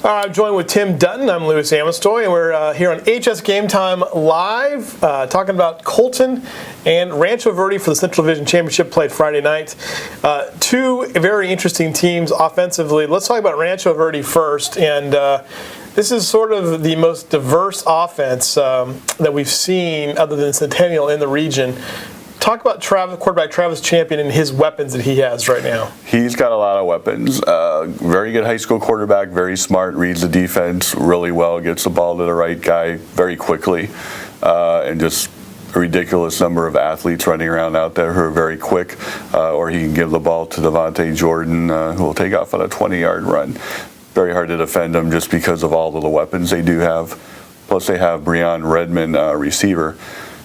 I'm joined with Tim Dutton. I'm Louis Amestoy, and we're here on HS Game Time Live, talking about Colton and Rancho Verde for the Central Division Championship played Friday night. Two very interesting teams offensively. Let's talk about Rancho Verde first, and this is sort of the most diverse offense that we've seen other than Centennial in the region. Talk about quarterback Travis Champion and his weapons that he has right now. He's got a lot of weapons. Very good high school quarterback, very smart, reads the defense really well, gets the ball to the right guy very quickly, and just a ridiculous number of athletes running around out there who are very quick, or he can give the ball to Devontae Jordan, who will take off on a 20-yard run. Very hard to defend them just because of all of the weapons they do have. Plus they have Breon Redmond, receiver.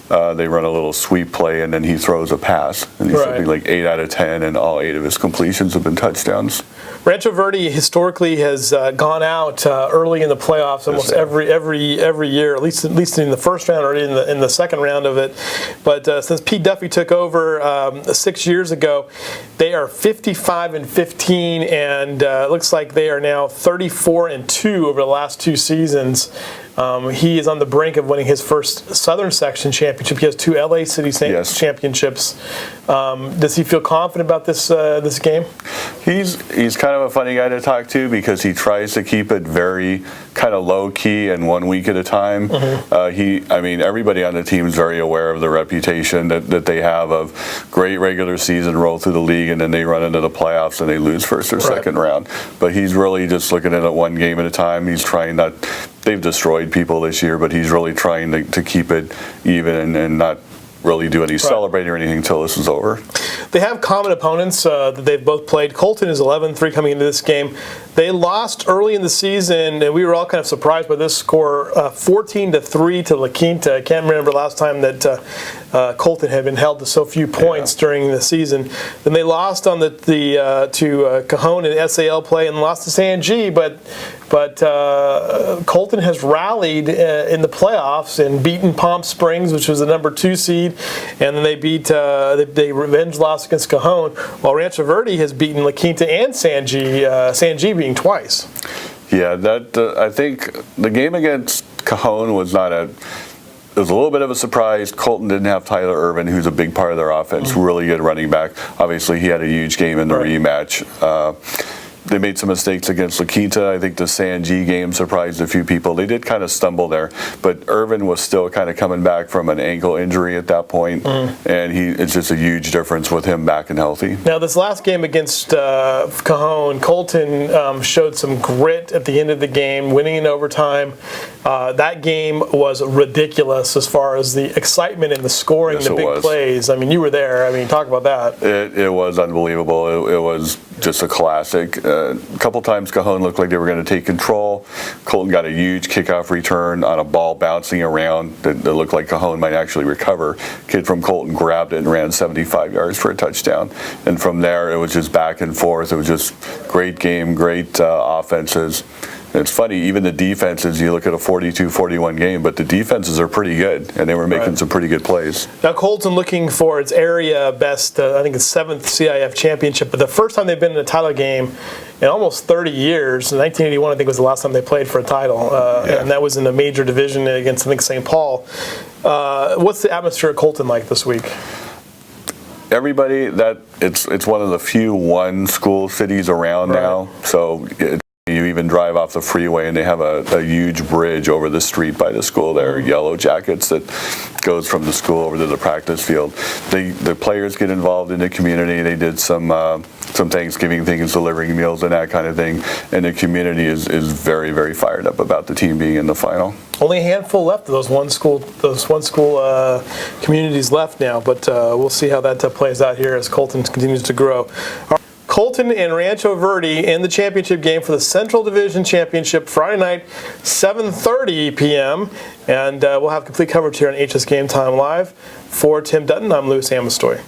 They run a little sweep play, and then he throws a pass. And he's something like 8 out of 10, and all 8 of his completions have been touchdowns. Rancho Verde historically has gone out early in the playoffs almost every year, at least in the first round or in the second round of it. But since Pete Duffy took over 6 years ago, they are 55-15, and it looks like they are now 34-2 over the last 2 seasons. He is on the brink of winning his first Southern Section championship. He has 2 LA City championships. Does he feel confident about this game? He's kind of a funny guy to talk to because he tries to keep it very kind of low key and 1 week at a time. Mm-hmm. Everybody on the team is very aware of the reputation that they have of great regular season, roll through the league, and then they run into the playoffs and they lose first or second round. But he's really just looking at it 1 game at a time. He's trying not. They've destroyed people this year, but he's really trying to keep it even and not really do any celebrating or anything until this is over. They have common opponents that they've both played. Colton is 11-3 coming into this game. They lost early in the season, and we were all kind of surprised by this score, 14-3 to La Quinta. I can't remember the last time that Colton had been held to so few points during the season. Then they lost on to Cajon in SAL play and lost to San G, but Colton has rallied in the playoffs and beaten Palm Springs, which was the number 2 seed, and then they beat they revenge loss against Cajon, while Rancho Verde has beaten La Quinta and San G being twice. Yeah, I think the game against Cajon was not a. It was a little bit of a surprise. Colton didn't have Tyler Irvin, who's a big part of their offense, really good running back. Obviously, he had a huge game in the rematch. They made some mistakes against La Quinta. I think the San G game surprised a few people. They did kind of stumble there, but Irvin was still kind of coming back from an ankle injury at that point, and it's just a huge difference with him back and healthy. Now, this last game against Cajon, Colton showed some grit at the end of the game, winning in overtime. That game was ridiculous as far as the excitement and the scoring, the big plays. I mean, you were there. I mean, talk about that. It was unbelievable. It was just a classic. A couple times Cajon looked like they were going to take control. Colton got a huge kickoff return on a ball bouncing around that looked like Cajon might actually recover. Kid from Colton grabbed it and ran 75 yards for a touchdown. And from there, it was just back and forth. It was just great game, great offenses. And it's funny, even the defenses, you look at a 42-41 game, but the defenses are pretty good, and they were making some pretty good plays. Now, Colton looking for its area best, I think it's 7th CIF championship, but the first time they've been in a title game in almost 30 years, 1981 I think was the last time they played for a title, and that was in a major division against, I think, St. Paul. What's the atmosphere at Colton like this week? Everybody, it's one of the few one-school cities around now, so you even drive off the freeway and they have a huge bridge over the street by the school there, Yellow Jackets, that goes from the school over to the practice field. The players get involved in the community. They did some Thanksgiving things, delivering meals and that kind of thing, and the community is very, very fired up about the team being in the final. Only a handful left of those one school communities left now, but we'll see how that plays out here as Colton continues to grow. Colton and Rancho Verde in the championship game for the Central Division Championship Friday night, 7:30 p.m. And we'll have complete coverage here on HS Game Time Live. For Tim Dutton, I'm Louis Amestoy.